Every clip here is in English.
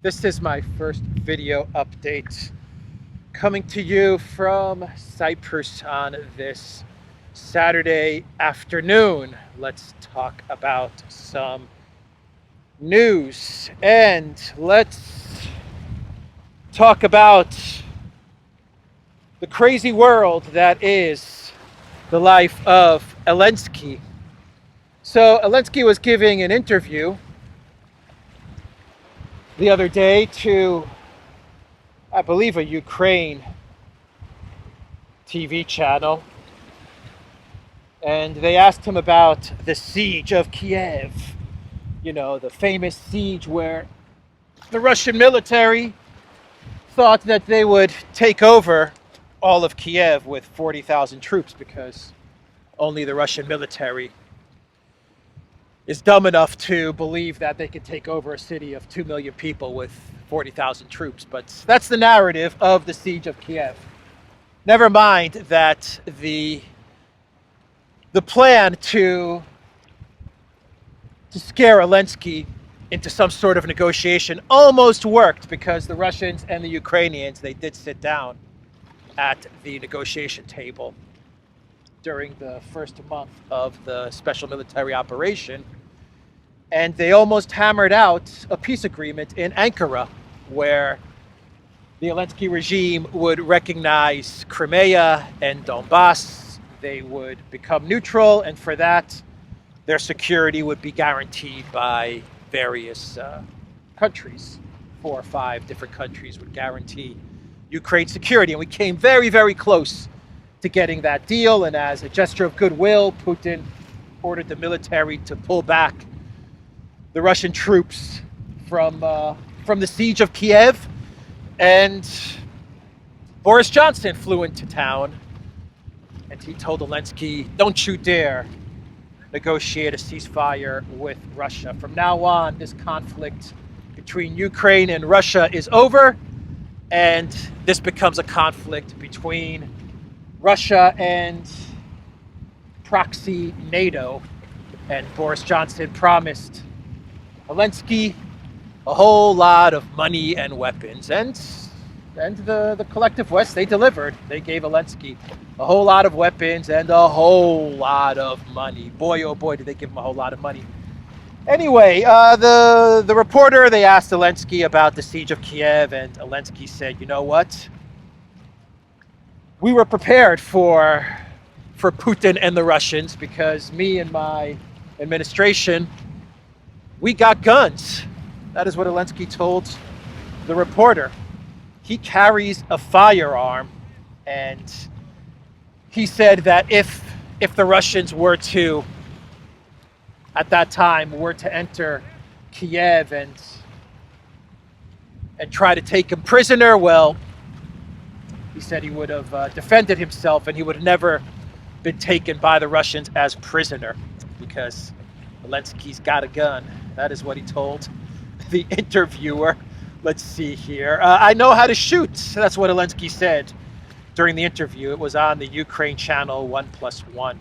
This is my first video update coming to you from Cyprus on this Saturday afternoon. Let's talk about some news and let's talk about the crazy world that is the life of Zelensky. So, Zelensky was giving an interview the other day to, I believe, a Ukraine TV channel. And they asked him about the siege of Kiev. You know, the famous siege where the Russian military thought that they would take over all of Kiev with 40,000 troops because only the Russian military is dumb enough to believe that they could take over a city of 2 million people with 40,000 troops. But that's the narrative of the siege of Kiev. Never mind that the plan to scare Zelensky into some sort of negotiation almost worked, because the Russians and the Ukrainians, they did sit down at the negotiation table during the first month of the special military operation. And they almost hammered out a peace agreement in Ankara, where the Zelensky regime would recognize Crimea and Donbass. They would become neutral, and for that, their security would be guaranteed by various countries. 4 or 5 different countries would guarantee Ukraine security. And we came very, very close to getting that deal. And as a gesture of goodwill, Putin ordered the military to pull back the Russian troops from the siege of Kiev. And Boris Johnson flew into town, and he told Zelensky, "Don't you dare negotiate a ceasefire with Russia. From now on, this conflict between Ukraine and Russia is over, and this becomes a conflict between Russia and proxy NATO." And Boris Johnson promised Zelensky a whole lot of money and weapons. And the collective West, they delivered. They gave Zelensky a whole lot of weapons and a whole lot of money. Boy, oh boy, did they give him a whole lot of money. Anyway, the reporter, they asked Zelensky about the siege of Kiev, and Zelensky said, "You know what? We were prepared for Putin and the Russians, because me and my administration, we got guns." That is what Zelensky told the reporter. He carries a firearm, and he said that if the Russians were to, at that time, were to enter Kiev and try to take him prisoner, well, he said he would have defended himself, and he would have never been taken by the Russians as prisoner, because Zelensky's got a gun. That is what he told the interviewer. Let's see here. "I know how to shoot." That's what Zelensky said during the interview. It was on the Ukraine channel 1+1.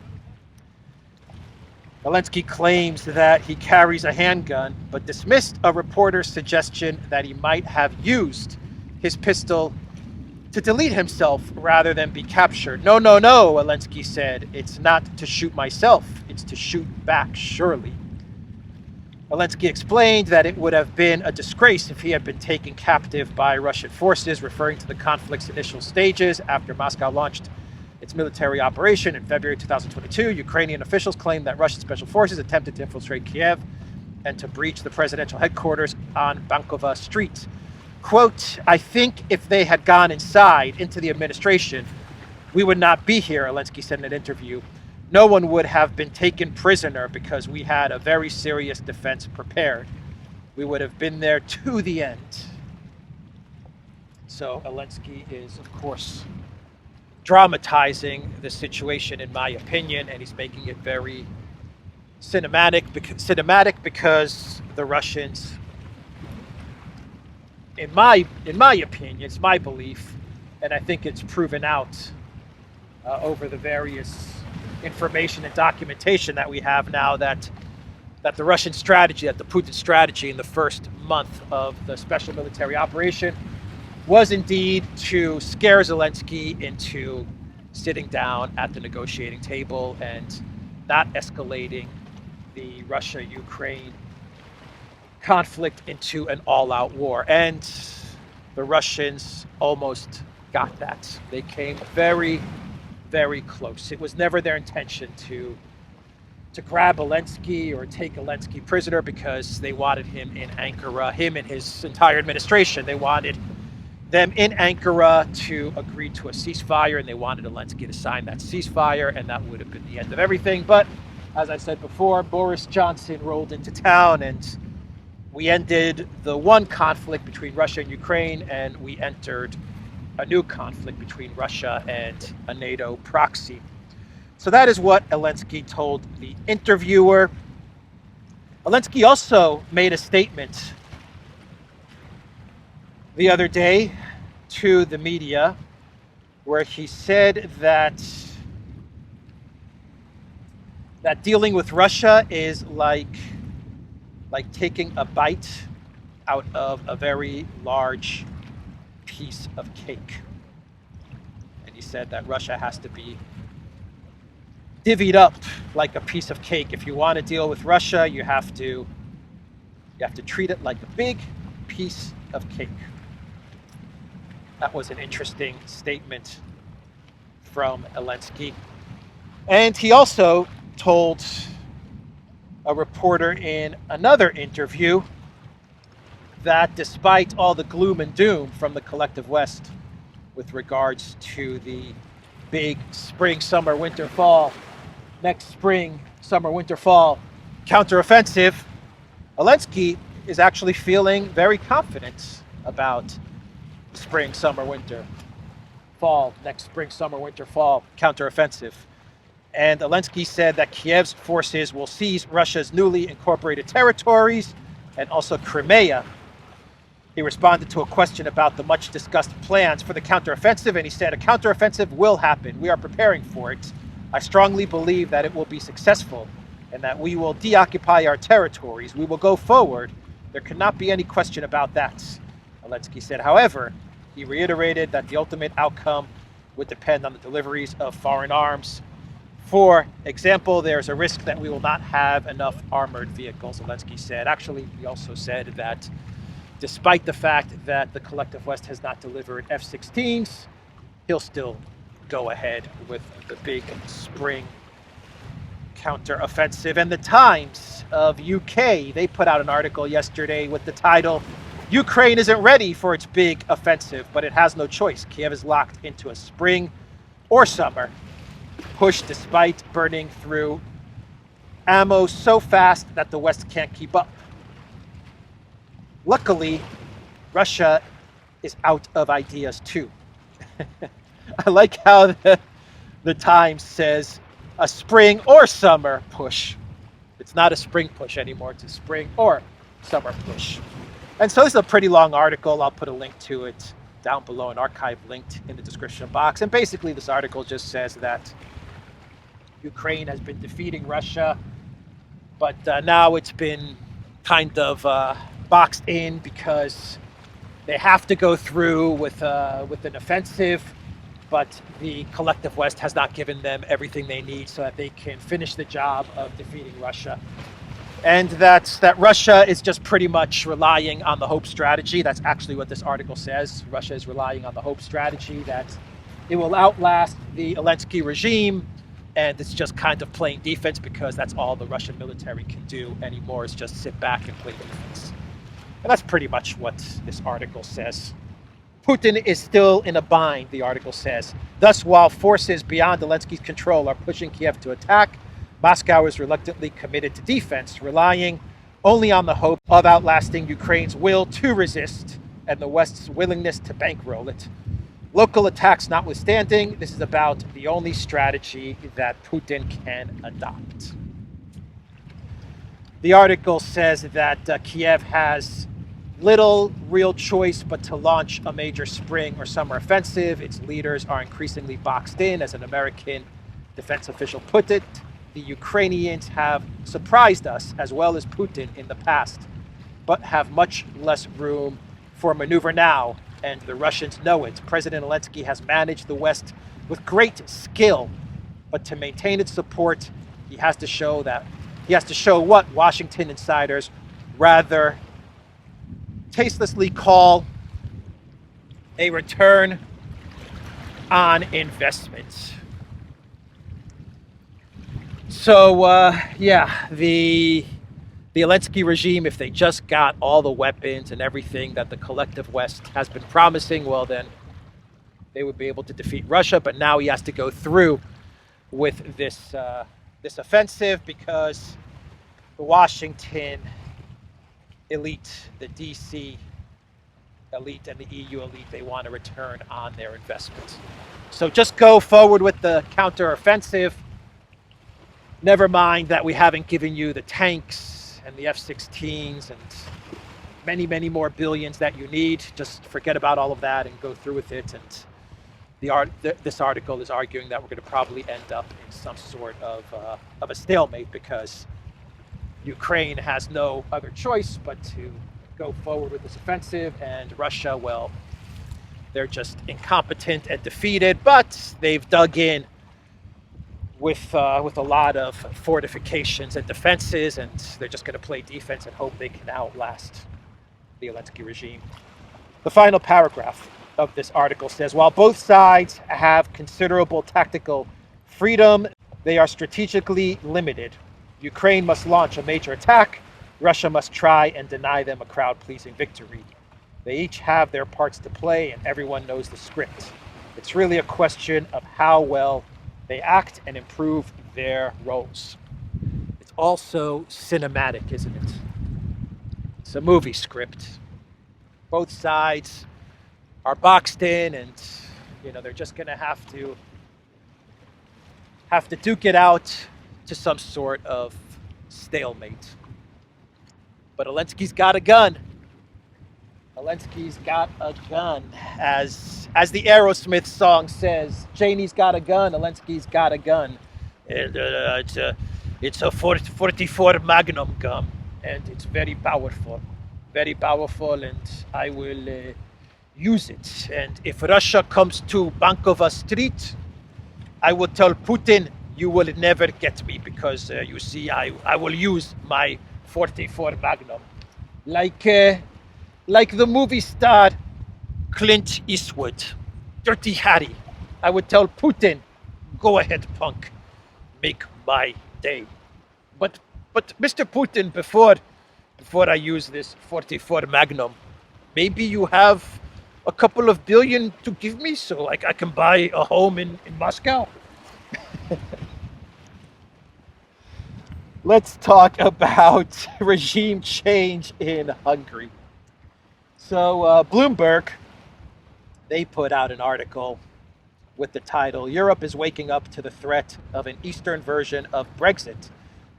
Zelensky claims that he carries a handgun, but dismissed a reporter's suggestion that he might have used his pistol to delete himself rather than be captured. No, Zelensky said. "It's not to shoot myself, it's to shoot back, surely." Zelensky explained that it would have been a disgrace if he had been taken captive by Russian forces, referring to the conflict's initial stages after Moscow launched its military operation in February 2022. Ukrainian officials claimed that Russian special forces attempted to infiltrate Kiev and to breach the presidential headquarters on Bankova Street. Quote, "I think if they had gone inside into the administration, we would not be here," Zelensky said in an interview. "No one would have been taken prisoner because we had a very serious defense prepared. We would have been there to the end." So Zelensky is, of course, dramatizing the situation, in my opinion, and he's making it very cinematic because the Russians, in my opinion, it's my belief, and I think it's proven out over the various information and documentation that we have now, that the Russian strategy, that the Putin strategy in the first month of the special military operation was indeed to scare Zelensky into sitting down at the negotiating table and not escalating the Russia-Ukraine conflict into an all-out war. And the Russians almost got that. They came very, very close. It was never their intention to grab Zelensky or take Zelensky prisoner, because they wanted him in Ankara, him and his entire administration. They wanted them in Ankara to agree to a ceasefire, and they wanted Zelensky to sign that ceasefire, and that would have been the end of everything. But as I said before, Boris Johnson rolled into town, and we ended the one conflict between Russia and Ukraine, and we entered a new conflict between Russia and a NATO proxy. So that is what Zelensky told the interviewer. Zelensky also made a statement the other day to the media where he said that dealing with Russia is like taking a bite out of a very large piece of cake. And he said that Russia has to be divvied up like a piece of cake. If you want to deal with Russia, you have to treat it like a big piece of cake. That was an interesting statement from Zelensky. And he also told a reporter in another interview that despite all the gloom and doom from the collective West with regards to the big spring, summer, winter, fall, next spring, summer, winter, fall counteroffensive, Zelensky is actually feeling very confident about spring, summer, winter, fall, next spring, summer, winter, fall counteroffensive. And Zelensky said that Kiev's forces will seize Russia's newly incorporated territories and also Crimea. He responded to a question about the much discussed plans for the counteroffensive, and he said, "A counteroffensive will happen. We are preparing for it. I strongly believe that it will be successful and that we will deoccupy our territories. We will go forward. There cannot be any question about that," Zelensky said. However, he reiterated that the ultimate outcome would depend on the deliveries of foreign arms. For example, there's a risk that we will not have enough armored vehicles, Zelensky said. Actually, he also said that despite the fact that the collective West has not delivered F-16s, he'll still go ahead with the big spring counteroffensive. And the Times of UK, they put out an article yesterday with the title, "Ukraine isn't ready for its big offensive, but it has no choice. Kiev is locked into a spring or summer push despite burning through ammo so fast that the West can't keep up." Luckily, Russia is out of ideas too. I like how the Times says a spring or summer push. It's not a spring push anymore, it's a spring or summer push. And so this is a pretty long article. I'll put a link to it down below, an archive linked in the description box. And basically this article just says that Ukraine has been defeating Russia, but now it's been kind of boxed in because they have to go through with an offensive, but the collective West has not given them everything they need so that they can finish the job of defeating Russia. And that Russia is just pretty much relying on the hope strategy. That's actually what this article says. Russia is relying on the hope strategy, that it will outlast the Zelensky regime, and it's just kind of playing defense because that's all the Russian military can do anymore, is just sit back and play defense. And that's pretty much what this article says. Putin is still in a bind, the article says. Thus, while forces beyond Zelensky's control are pushing Kiev to attack, Moscow is reluctantly committed to defense, relying only on the hope of outlasting Ukraine's will to resist and the West's willingness to bankroll it. Local attacks notwithstanding, this is about the only strategy that Putin can adopt. The article says that Kiev has little real choice but to launch a major spring or summer offensive. Its leaders are increasingly boxed in, as an American defense official put it. The Ukrainians have surprised us as well as Putin in the past. but have much less room for maneuver now, and the Russians know it. President Zelensky has managed the West with great skill, but to maintain its support, he has to show what Washington insiders rather tastelessly call a return on investment. So, the Zelensky regime, if they just got all the weapons and everything that the collective West has been promising, well, then they would be able to defeat Russia. But now he has to go through with this offensive because the Washington elite, the DC elite, and the EU elite, they want to return on their investments. So just go forward with the counteroffensive. Never mind that we haven't given you the tanks and the F-16s and many, many more billions that you need. Just forget about all of that and go through with it. And this article is arguing that we're going to probably end up in some sort of a stalemate because Ukraine has no other choice but to go forward with this offensive, and Russia, well, they're just incompetent and defeated, but they've dug in with a lot of fortifications and defenses, and they're just going to play defense and hope they can outlast the Zelensky regime. The final paragraph of this article says, while both sides have considerable tactical freedom, they are strategically limited. Ukraine must launch a major attack. Russia must try and deny them a crowd-pleasing victory. They each have their parts to play, and everyone knows the script. It's really a question of how well they act and improve their roles. It's also cinematic, isn't it? It's a movie script. Both sides are boxed in, and they're just going to have to duke it out to some sort of stalemate. But Zelensky's got a gun. Zelensky's got a gun. As the Aerosmith song says, Janie's got a gun, Zelensky's got a gun. And it's a 44 Magnum gun, and it's very powerful, and I will use it. And if Russia comes to Bankova Street, I will tell Putin, you will never get me, because you see, I will use my 44 Magnum, like the movie star Clint Eastwood, Dirty Harry. I would tell Putin, go ahead, punk, make my day. But Mr. Putin, before I use this 44 Magnum, maybe you have a couple of billion to give me so I can buy a home in Moscow. Let's talk about regime change in Hungary. So Bloomberg, they put out an article with the title, Europe is waking up to the threat of an Eastern version of Brexit.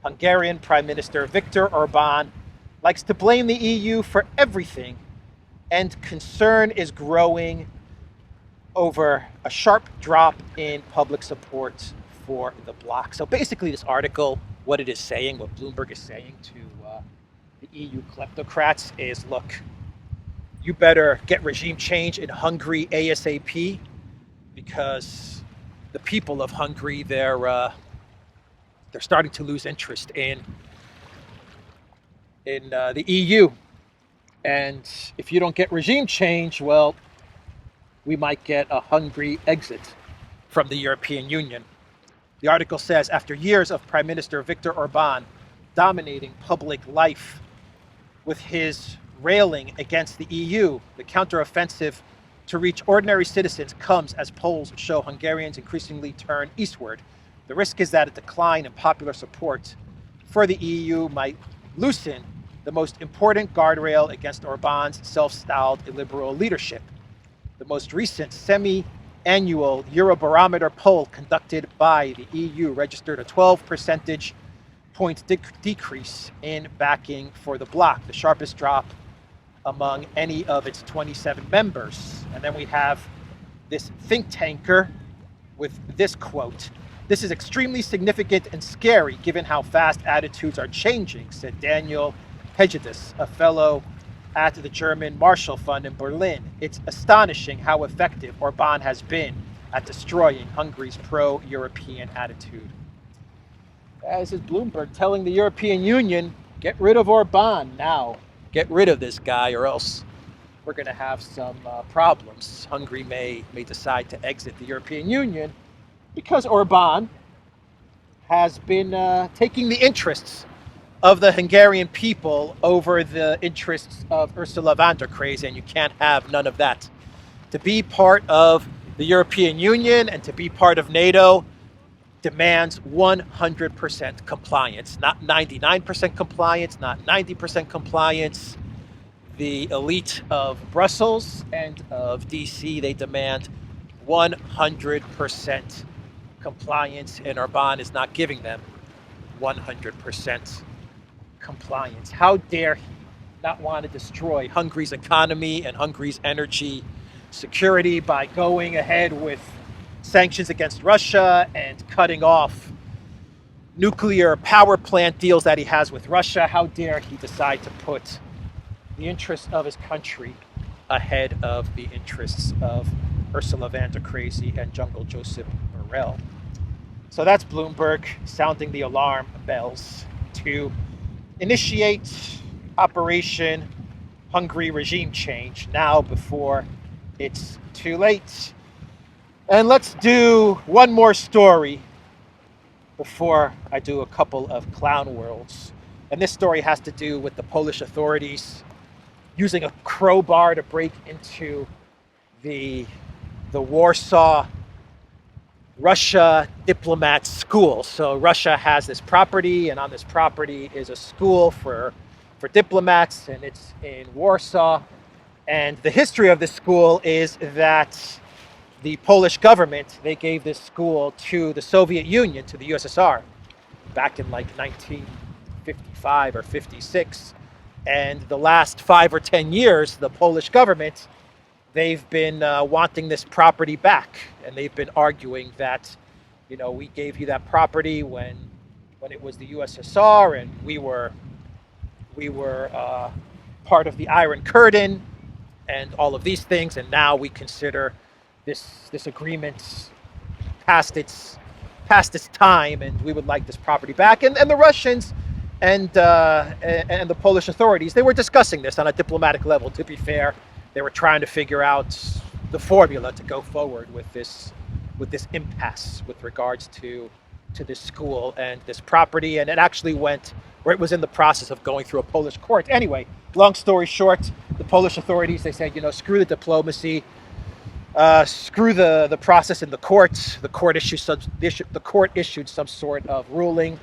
Hungarian Prime Minister Viktor Orban likes to blame the EU for everything, and concern is growing over a sharp drop in public support for the bloc. So basically this article, what it is saying, what Bloomberg is saying to the EU kleptocrats is, look, you better get regime change in Hungary ASAP, because the people of Hungary, they're starting to lose interest in the EU. And if you don't get regime change, well, we might get a Hungary exit from the European Union. The article says, after years of Prime Minister Viktor Orban dominating public life with his railing against the EU, the counteroffensive to reach ordinary citizens comes as polls show Hungarians increasingly turn eastward. The risk is that a decline in popular support for the EU might loosen the most important guardrail against Orban's self-styled illiberal leadership. The most recent semi-annual Eurobarometer poll conducted by the EU registered a 12 percentage point decrease in backing for the bloc, the sharpest drop among any of its 27 members. And then we have this think tanker with this quote, "This is extremely significant and scary given how fast attitudes are changing," said Daniel Hedges, a fellow at the German Marshall Fund in Berlin. It's astonishing how effective Orban has been at destroying Hungary's pro-European attitude. This is Bloomberg telling the European Union, get rid of Orban now. Get rid of this guy or else we're going to have some problems. Hungary may decide to exit the European Union because Orban has been taking the interests of the Hungarian people over the interests of Ursula von der Leyen, and you can't have none of that. To be part of the European Union and to be part of NATO demands 100% compliance, not 99% compliance, not 90% compliance. The elite of Brussels and of DC, they demand 100% compliance, and Orban is not giving them 100% compliance. How dare he not want to destroy Hungary's economy and Hungary's energy security by going ahead with sanctions against Russia and cutting off nuclear power plant deals that he has with Russia. How dare he decide to put the interests of his country ahead of the interests of Ursula von der Leyen and Jungle Joseph Borrell. So that's Bloomberg sounding the alarm bells to initiate Operation Hungary regime change now before it's too late. And let's do one more story before I do a couple of clown worlds. And this story has to do with the Polish authorities using a crowbar to break into the Warsaw Russia diplomat school. So Russia has this property, and on this property is a school for diplomats, and it's in Warsaw. And the history of this school is that the Polish government, they gave this school to the Soviet Union, to the USSR, back in like 1955 or 56. And the last 5 or 10 years, the Polish government, they've been wanting this property back. And they've been arguing that, you know, we gave you that property when it was the USSR, and we were part of the Iron Curtain and all of these things. And now we consider this agreement past its time, and we would like this property back. And the Russians and the Polish authorities, they were discussing this on a diplomatic level. To be fair, they were trying to figure out the formula to go forward with this impasse with regards to this school and this property. And it actually went where it was in the process of going through a Polish court. Anyway, long story short, the Polish authorities, they said, you know, screw the diplomacy. Screw the process in the courts. The court issued some sort of ruling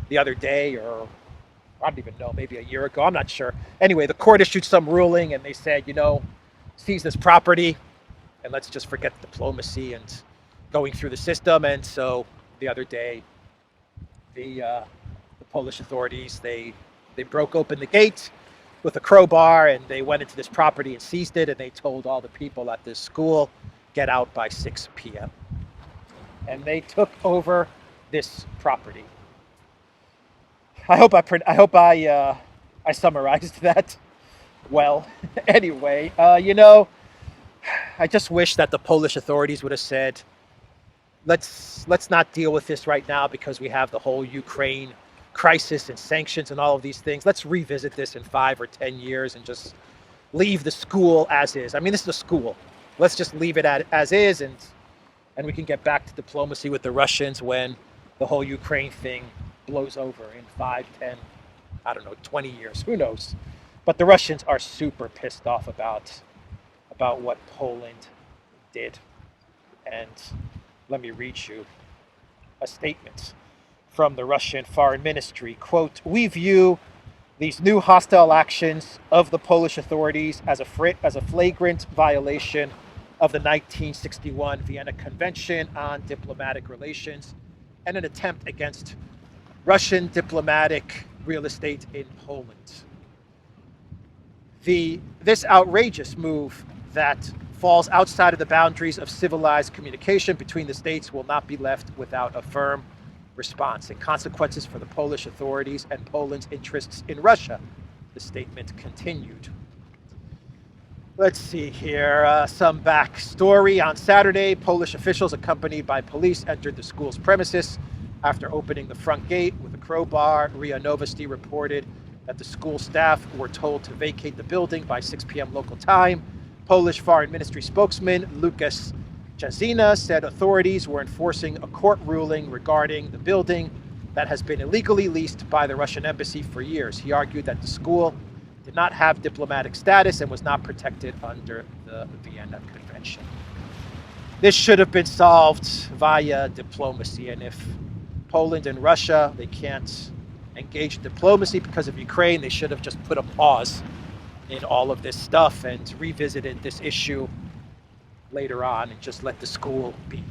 the other day, or I don't even know, maybe a year ago. I'm not sure. Anyway, the court issued some ruling, and they said, you know, seize this property, and let's just forget diplomacy and going through the system. And so the other day, the Polish authorities, they broke open the gate with a crowbar, and they went into this property and seized it, and they told all the people at this school, get out by 6 p.m. And they took over this property. I hope I summarized that well. Anyway, you know, I just wish that the Polish authorities would have said, let's not deal with this right now because we have the whole Ukraine crisis and sanctions and all of these things. Let's revisit this in 5 or 10 years and just leave the school as is. I mean, this is a school. Let's just leave it as is, and we can get back to diplomacy with the Russians when the whole Ukraine thing blows over in 5, 10, I don't know, 20 years. Who knows? But the Russians are super pissed off about what Poland did. And let me read you a statement from the Russian Foreign Ministry. Quote, "We view these new hostile actions of the Polish authorities as a flagrant violation of the 1961 Vienna Convention on Diplomatic Relations and an attempt against Russian diplomatic real estate in Poland. This outrageous move that falls outside of the boundaries of civilized communication between the states will not be left without a firm response and consequences for the Polish authorities and Poland's interests in Russia. The statement continued. Let's see here. Some backstory. On Saturday, Polish officials accompanied by police entered the school's premises after opening the front gate with a crowbar. RIA Novosti reported that the school staff were told to vacate the building by 6 p.m. local time. Polish Foreign Ministry spokesman Lucas Jazina said authorities were enforcing a court ruling regarding the building that has been illegally leased by the Russian embassy for years. He argued that the school did not have diplomatic status and was not protected under the Vienna Convention. This should have been solved via diplomacy, and if Poland and Russia, they can't engage in diplomacy because of Ukraine, they should have just put a pause in all of this stuff and revisited this issue later on and just let the school be.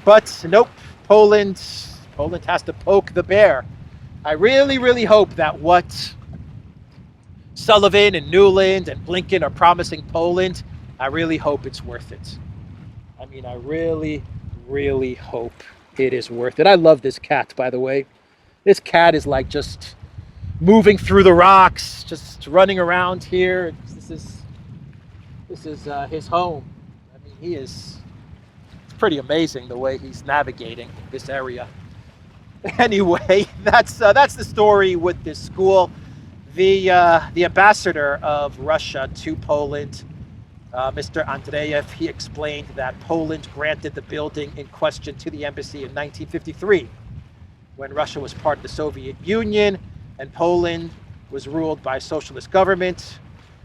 But nope, Poland has to poke the bear. I really, really hope that what Sullivan and Nuland and Blinken are promising Poland, I really hope it's worth it. I mean, I really, really hope it is worth it. I love this cat, by the way. This cat is like just moving through the rocks, just running around here. This is his home. I mean, it's pretty amazing the way he's navigating this area. Anyway, that's the story with this school. The ambassador of Russia to Poland, Mr. Andreev, he explained that Poland granted the building in question to the embassy in 1953, when Russia was part of the Soviet Union and Poland was ruled by a socialist government.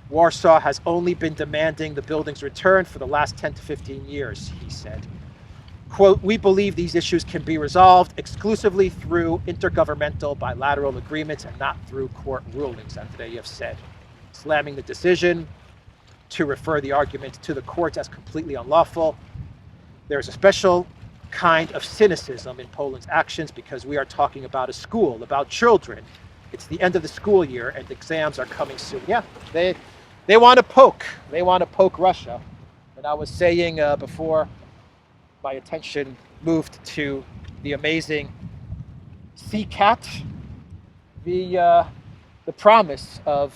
Warsaw has only been demanding the building's return for the last 10 to 15 years, he said. Quote, we believe these issues can be resolved exclusively through intergovernmental bilateral agreements and not through court rulings, Andreev said, slamming the decision to refer the argument to the courts as completely unlawful. There is a special kind of cynicism in Poland's actions because we are talking about a school, about children. It's the end of the school year and exams are coming soon. Yeah, they want to poke. They want to poke Russia. And I was saying before my attention moved to the amazing sea cat, the promise of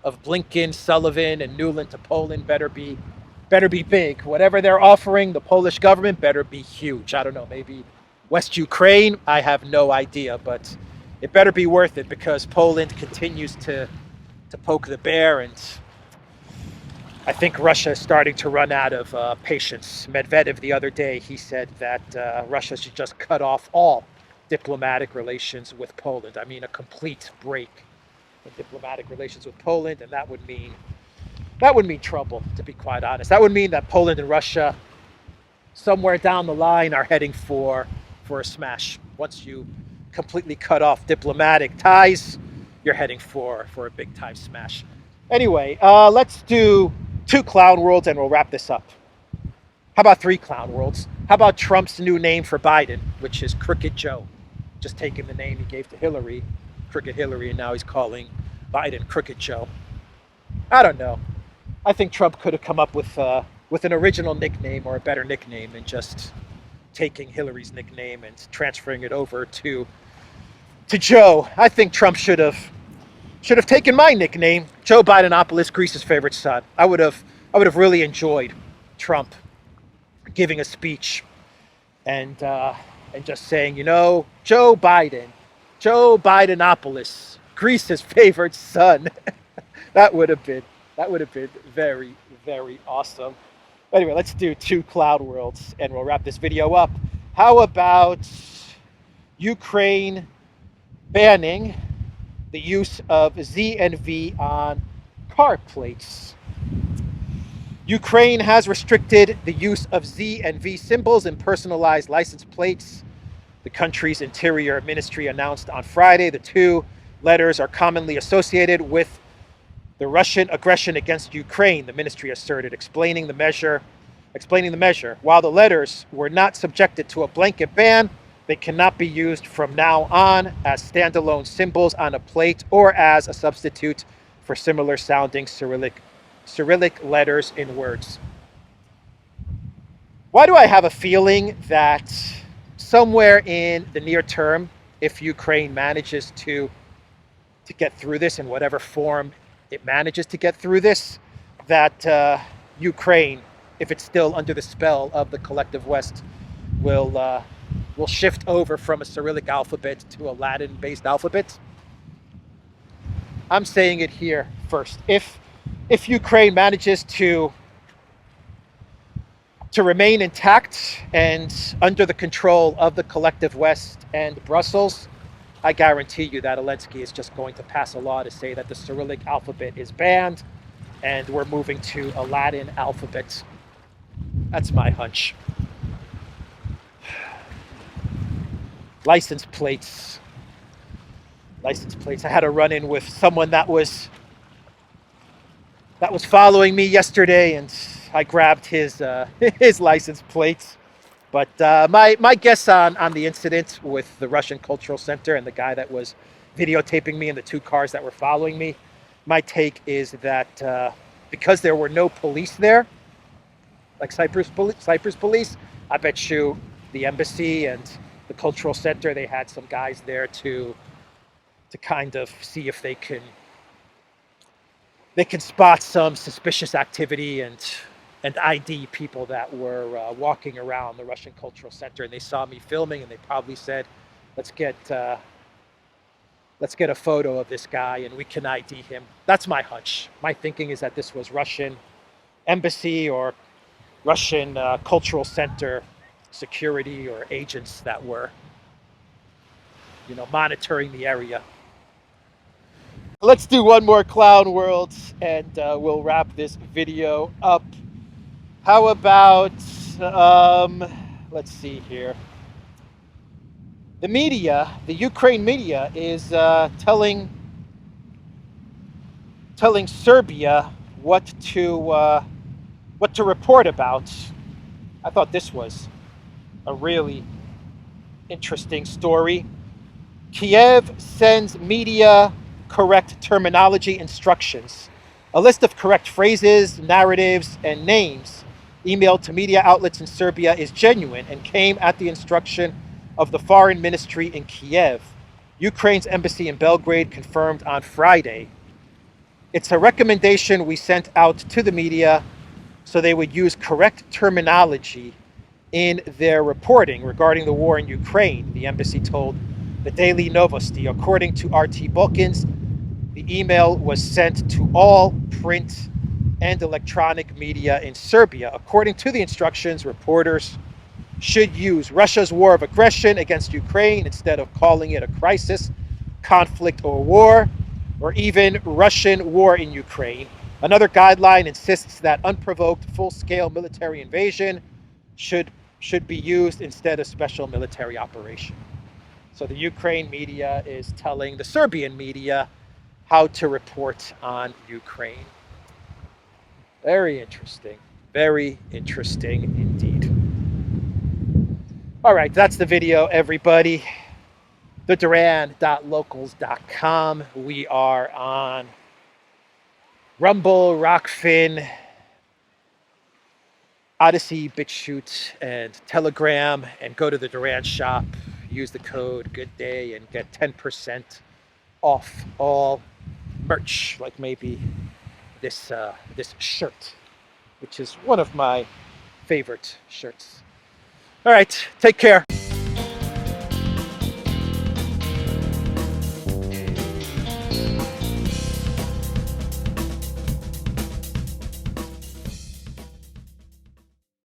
Blinken, Sullivan, and Nuland to Poland better be big. Whatever they're offering the Polish government better be huge. I don't know, maybe West Ukraine. I have no idea, but it better be worth it because Poland continues to poke the bear, and I think Russia is starting to run out of patience. Medvedev the other day, he said that Russia should just cut off all diplomatic relations with Poland. I mean, a complete break in diplomatic relations with Poland, and that would mean trouble, to be quite honest. That would mean that Poland and Russia, somewhere down the line, are heading for a smash. Once you completely cut off diplomatic ties, you're heading for a big time smash. Anyway, let's do 2 clown worlds and we'll wrap this up. How about 3 clown worlds? How about Trump's new name for Biden, which is Crooked Joe? Just taking the name he gave to Hillary, Crooked Hillary, and now he's calling Biden Crooked Joe. I don't know. I think Trump could have come up with an original nickname or a better nickname than just taking Hillary's nickname and transferring it over to Joe. I think Trump should have taken my nickname, Joe Bidenopoulos, Greece's favorite son. I would have really enjoyed Trump giving a speech and just saying, Joe Bidenopoulos, Greece's favorite son. That would have been very, very awesome. Anyway, let's do 2 cloud worlds and we'll wrap this video up. How about Ukraine banning the use of Z and V on car plates? Ukraine has restricted the use of Z and V symbols in personalized license plates. The country's Interior Ministry announced on Friday the 2 letters are commonly associated with the Russian aggression against Ukraine, the ministry asserted, explaining the measure. While the letters were not subjected to a blanket ban, they cannot be used from now on as standalone symbols on a plate or as a substitute for similar sounding Cyrillic letters in words. Why do I have a feeling that somewhere in the near term, if Ukraine manages to to get through this in whatever form it manages to get through this, that Ukraine, if it's still under the spell of the collective West, will shift over from a Cyrillic alphabet to a Latin-based alphabet. I'm saying it here first. If Ukraine manages to remain intact and under the control of the collective West and Brussels, I guarantee you that Zelensky is just going to pass a law to say that the Cyrillic alphabet is banned and we're moving to a Latin alphabet. That's my hunch. License plates. I had a run-in with someone that was following me yesterday, and I grabbed his his license plates. But my guess on the incident with the Russian Cultural Center and the guy that was videotaping me and the two cars that were following me, my take is that because there were no police there, like Cyprus police, I bet you the embassy and the Cultural Center, they had some guys there to kind of see if they can spot some suspicious activity and ID people that were walking around the Russian Cultural Center, and they saw me filming, and they probably said, let's get a photo of this guy and we can ID him. That's my hunch. My thinking is that this was Russian embassy or Russian Cultural Center security or agents that were, monitoring the area. Let's do one more Clown World and we'll wrap this video up. How about, let's see here. The media, the Ukraine media, is telling Serbia what to report about. I thought this was a really interesting story. Kiev sends media correct terminology instructions. A list of correct phrases, narratives, and names emailed to media outlets in Serbia is genuine and came at the instruction of the foreign ministry in Kiev. Ukraine's embassy in Belgrade confirmed on Friday. It's a recommendation we sent out to the media so they would use correct terminology in their reporting regarding the war in Ukraine, the embassy told the Daily Novosti. According to RT Balkans, the email was sent to all print and electronic media in Serbia. According to the instructions, reporters should use Russia's war of aggression against Ukraine instead of calling it a crisis, conflict, or war, or even Russian war in Ukraine. Another guideline insists that unprovoked full-scale military invasion should be used instead of special military operation. So the Ukraine media is telling the Serbian media how to report on Ukraine. Very interesting. Very interesting indeed. All right, that's the video, everybody. The Duran.locals.com. We are on Rumble, Rockfin, ODYSEE, BitChute, and Telegram. And go to the Duran shop. Use the code GOODDAY and get 10% off all merch, like maybe this shirt, which is one of my favorite shirts. All right, take care.